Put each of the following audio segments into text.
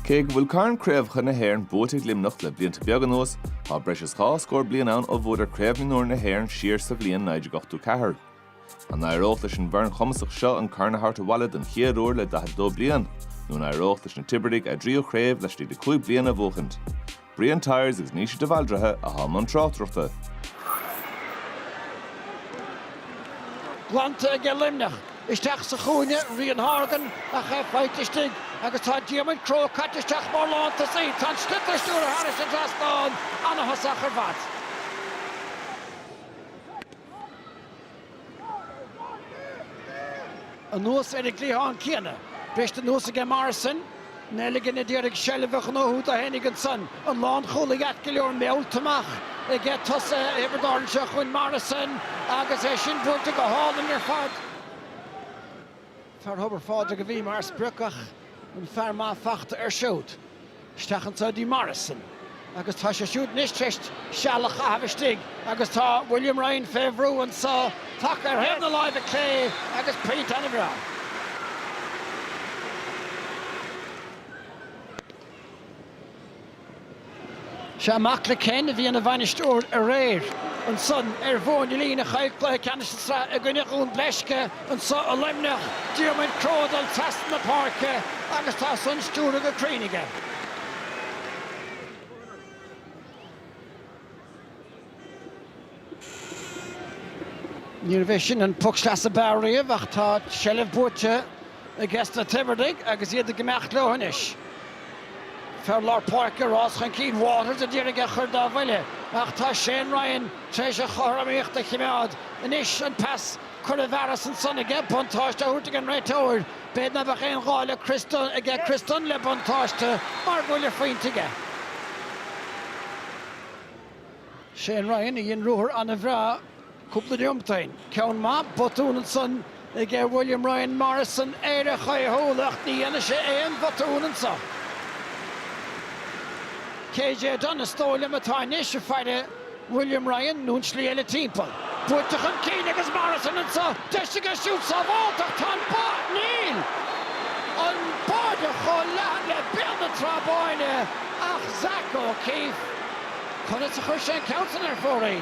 Cé bhfuil cairn craobhcha na hÉireann bótaigh Limneach le blianta beag anuas, tá breis is cá scór bliain ann ó bhódar craobh Mionúir na hÉireann siar sa bhliain 1984. An éireocht leis an bhearn chumasach seo an carnachart a bhaile den chéadúir le 12 bliain, nó an éireocht leis na Tipperary a drío craobh leis de 5 bliain a bhóchant. Brian Tyres agus níos de bhaldrathe a háman tráchtruachta. Glanta ag Limneach, isteach sa chúine Rian Hargan a chefaitistí agus tá Diarmaid Crow catisteach mór lánta sí, tá stuttarstúr Harris a drastáin anna hasach ar bhat. A nuas ag líán cíana, breist a nuas ag Morrison, Nelligan a dierig shelvach no húta hennig an son, an lán cholig atgiljór meultamach, get tusa Iberdorn Chun Morrison, agus sin búrta go hálan ar fad. Fer huber fád a bhí mar sprucach, an fer má fachta ar siút. Stachan sa di Morrison, agus tá se siút nis trist sealach a havistig, agus tá William Ryan Fevrú an sa tak ar hen alive a clay, agus Pete Annabra. Se makle ken a bhí an a bhainistúr a réir an son bhin lína chaicla canistra a gynneún bleisce an so a Limneach Diarmaid Crow dal test na parke agus tá son stúr a go crínige. Níor bheith sin an pucslas a barriamh ach tá sellh búte a gesta Tipperary agus iad a gemecht lehanis. Fer Lord Parker Ross chan Keen Waters a dierig a chur da bhaile. Ach tá Shane Ryan treis a choramíocht a chimead. An ish an pass chur a bheras an son ige buntáiste húrtig an réitóir. Bed na bach ein gáile Christon ige Christon le buntáiste mar Buaicphointí. Shane Ryan a dhéon rúthar an a bhrá cúpla diomtain. Ceann má botún an son ige William Ryan Morrison éire chaithúlaach ní dhéana sé éon botún an son. KJ done a stóile matá níos a feide William Ryan nún slíile timppel. Búteach an cín agus Morrison an sa deiste go siút sa bhálteach tá níl. An báide cho leat le beanna trabáine ach Zach O'Keefe chun it a chuir sé council ar fóraí.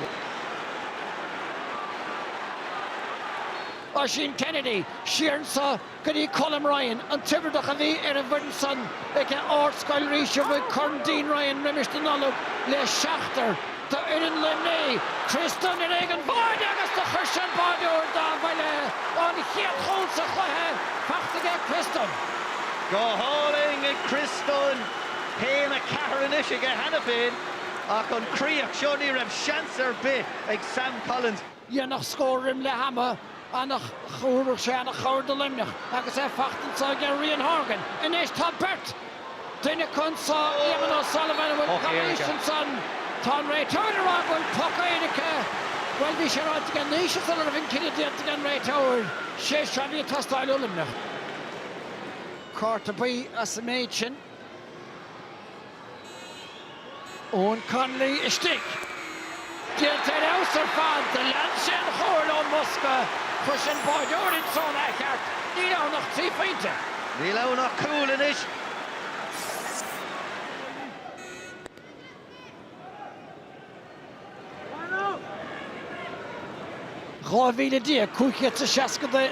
Oisin Kennedy, Sheeran sa Gadi Colm Ryan, an Tipperary a bhí ar a bhirn san ag áir scoil ríise bhfuil chun Dean Ryan rimisht an olog le seachtar tá Ian Limneach, Christon ar ag an báide agus tá chuir sin báideúir dá bhaile an chéad chón sa chluthe fachta ag Christon. Go Hurling ag Christon, héan a caharan is ag hana féin ach an críoch seo ní raibh seans ar bith ag Sam Collins. Dhéanach scórim le hama annach chúrach sé annach chóir de Limneach agus fachtan sa ag Rian Hargan. In éis tá Bert duine chun sa Éireann O'Sullivan bhfuil commission san tá réitóir a bhfuil pocaídice bhfuil bhí sé ráid gan níos a bhín cinine déanta gan réitóir sé seaní tastáil Limneach. Carta bí as a méid sin Owen Connolly istig. Déanta aus ar fad de lean sin chóir ó Musca chuir sin báideúir in son Eichart ní nach tíofainte. Ní nach cúlan is. Ráhíle dia cúiche sa seascada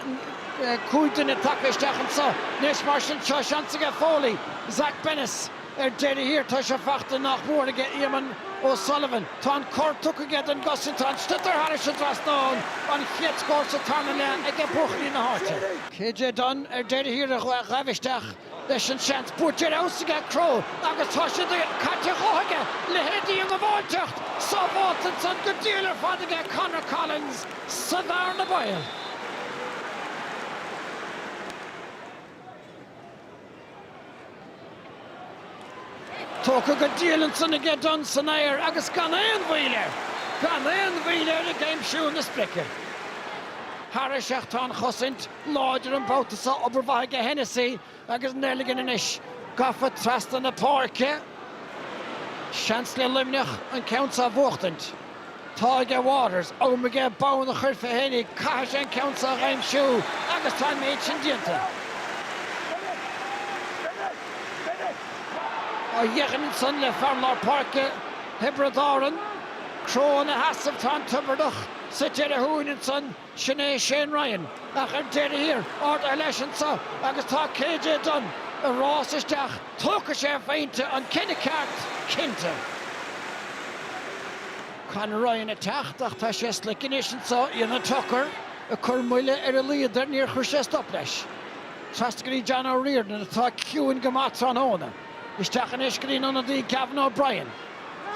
cúidan a takeisteach an sa níos mar sin seo seansa fólaí Zach Bennis ar déidir hir tá sé fachta nach mór aige Éireann O'Sullivan. Tá an cóirtucha aige an gosin tá an stuttar Harris a drasnáin an chéad scór sa tarna le ag buachlaí na háte. KJ Dunn ar déidir hir a raibhisteach leis an seans bútear aus aige Crow agus tá sé caite chóthaige le héadaí an bháilteacht sa bhátan san go díal ar fad aige Conor Collins sa bhar na bail. Tóca go díalann san ige Dunn san éir agus gan éon bhíle a géim siún na sprice. Harris ach tá chosint láidir an bóta sa obair bhaige Hennessy agus Nelligan inis gafa trastan na parke. Seans le Luimneach an count sa bhuachtant. Tá ige Waters ómige bán a chur fa hennig cais an count sa réim siú agus tá méid sin dianta. dhéann san le Fearnlár Parke Tiobraid Árann Crón a hasam tá Tiberdach sa deire húinn san Ceannais Iomána ach deire hir ard leis sa agus tá KJ Dunn a rás isteach tóca sé féinte an cinenne ceart cinnte. Can Ryan a techt ach tá sé le cinéisisin sa íonna tuchar a chur muile a líadar níor chuir sé stop leis. Trascaí John O'Riordan atá ciúin go mat an óna. Isteach an iscaín anna dí Gavin O'Brien.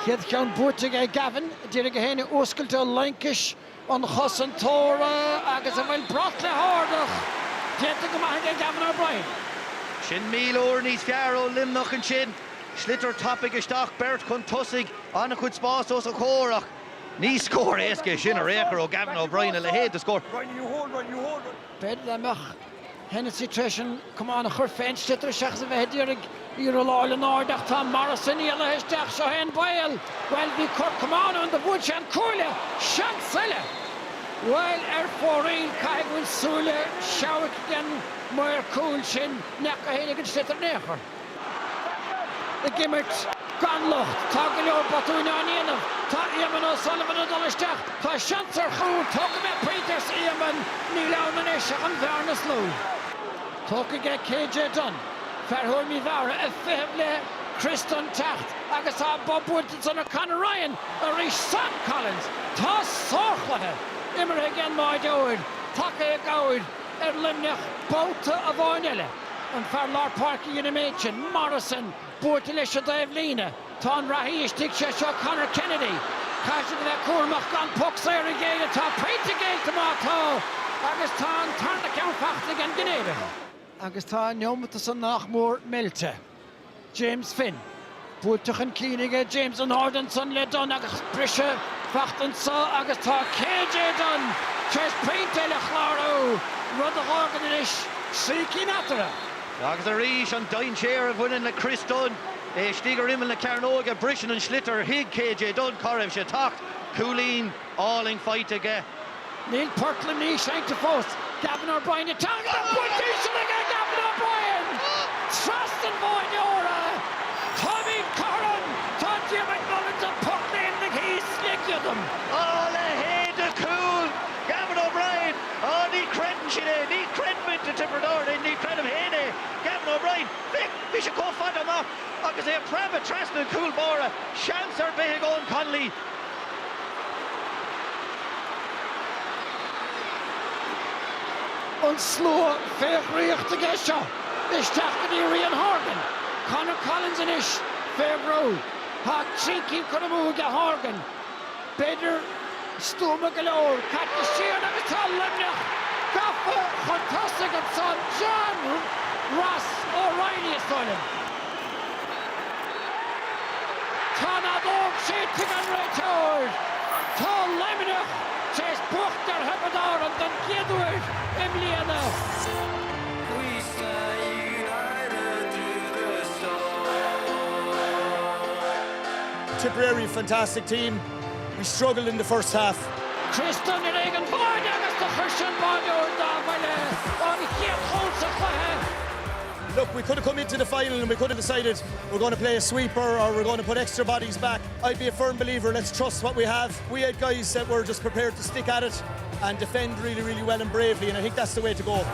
Chiad ceann búirte é Gavin, dtíar go héine oscailte Lancashire an chosan tóra agus a bhfuil brat le hárdach. Déanta go maith é Gavin O'Brien. Sin míl ór níos fear ó Limneach an sin. Slitter tapig isteach Bert chun tosig anna chud spás os a chórach. Ní scór éasca sin a réachar ó Gavin O'Brien a le héad a scór. Ryan, you hold. Bed le meach Hennessy Trishan, come on, a chur féin stitter seachas a bheith dírig ír a láil an áideach tá Morrison í a leisteach seo hen bail. Well, bhí chur come on the wood sean cúile, sean sile. Well, fóríl caigúil súile, seawic gan muir cúil sin, neach a hénig an stitter nechar. The gimmert, gan lucht, tá go leor batúin an íanamh, tá Éamann O'Sullivan a dolisteach, tá seansar chúl, tóca me Peters Éamann, ní leann an éiseach an bhearnas lú. Tóca ge KJ Dunn, ferthúir mi bhara a fihim le Kriston techt, agus tá Bob Woodson a Conor Ryan, a rís Sam Collins, tá sórchlaithe, imire gan má deúid, taca a gáid, Limneach, bóta a bháin eile, an Fearnlár Parke Uniméidsin, Morrison, búirte leis a Dave Lína, tá an rahí istigh sé seo Conor Kennedy, caiise go bheith cuairmach gan puck saoir a géile, tá Peinte géilte mátá, agus tá an tarna ceann fachta gan gnéide. Agus tá neomata san nachmór Milte, James Finn, búirteach an clínige James an Hardenson le Dunn agus brise fachtan sa agus tá KJ Dunn, tres Peinte le chlárú, rud a hágan inis, sící natara. Agus a rís an dain séir a bhuiin le Chris Dunn. Stígar immen le Carnóga, Brisin an Schlitter, hig KJ Dunn, Corrib sé tacht, Coolín, Alling fight again. Neil Portland ní seinte fós, Gavin O'Brien a tang a Buaicphointí again, Gavin O'Brien! Trastan Mionúir, Tommy Corran, tá Diarmaid Mullins a Portland the Keys slicked them. Oh, le héad a cool, Gavin O'Brien. Oh, ní credin sin é, ní credin to Tiobraid Árann, ní credin héine. Gavin O'Brien, bhí sé cófad amach, agus é preba Trastan cool bóra, seansar bheith ón Conley. An sló féchríocht a geisio, isteach go dtí Rian Horgan, Conor Collins in ish, féhrú, tá trící chun amúg a Horgan, beidir stúma go leor, caite siar agus tá Limneach, gafa chun tosig an son John Ross O'Reilly is stoilm. Tá na dóg siad an réiteoir, tá Limneach, sé's bucht ar Tiobraid Árann den giadúir imlíana. Tipperary, fantastic team. We struggled in the first half. Kriston in eigen báid agus do chuirsin báideoir dá bhaile an chéad chósa chutha. Look, we could have come into the final and we could have decided we're going to play a sweeper or we're going to put extra bodies back. I'd be a firm believer, let's trust what we have. We had guys that were just prepared to stick at it and defend really, really well and bravely, and I think that's the way to go.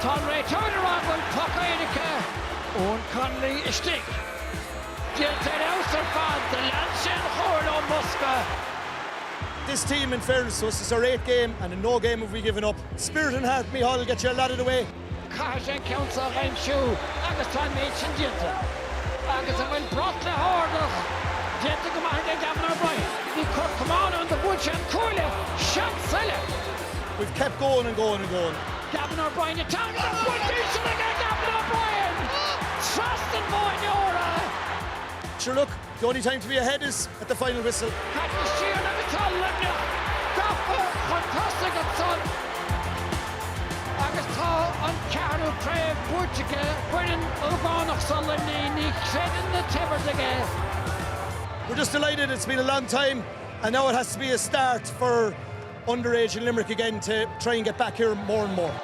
Tá réiteoir bhfuil tucaídice ón Conley istigh. Díaltar ausar fad de lean sin chóir ó Musca. This team, in fairness to us, is our 8th game and in no game have we given up. Spirit and heart, Micheál, will get you a lot of the way. Caiise ceann a réimsú agus tá méid sin díalta. Agus a bhfuil brat le hárdach. Díalta go maith é Gavin O'Brien. Bhí chur cumán an do bhúd sean cúile, sean sile. We've kept going and going and going. Gavin O'Brien a tang a Buaicphointí again, Gavin O'Brien! Trastan Mionúir. Sure, look, the only time to be ahead is at the final whistle. Caite siar agus tá Limneach, gafa chun tosig an son. Agus tá an cearú tréimh búirteige, bhuiinn ógánach sa Limnaí ní creideann na Tibert again. We're just delighted, it's been a long time and now it has to be a start for underage in Limerick again to try and get back here more and more.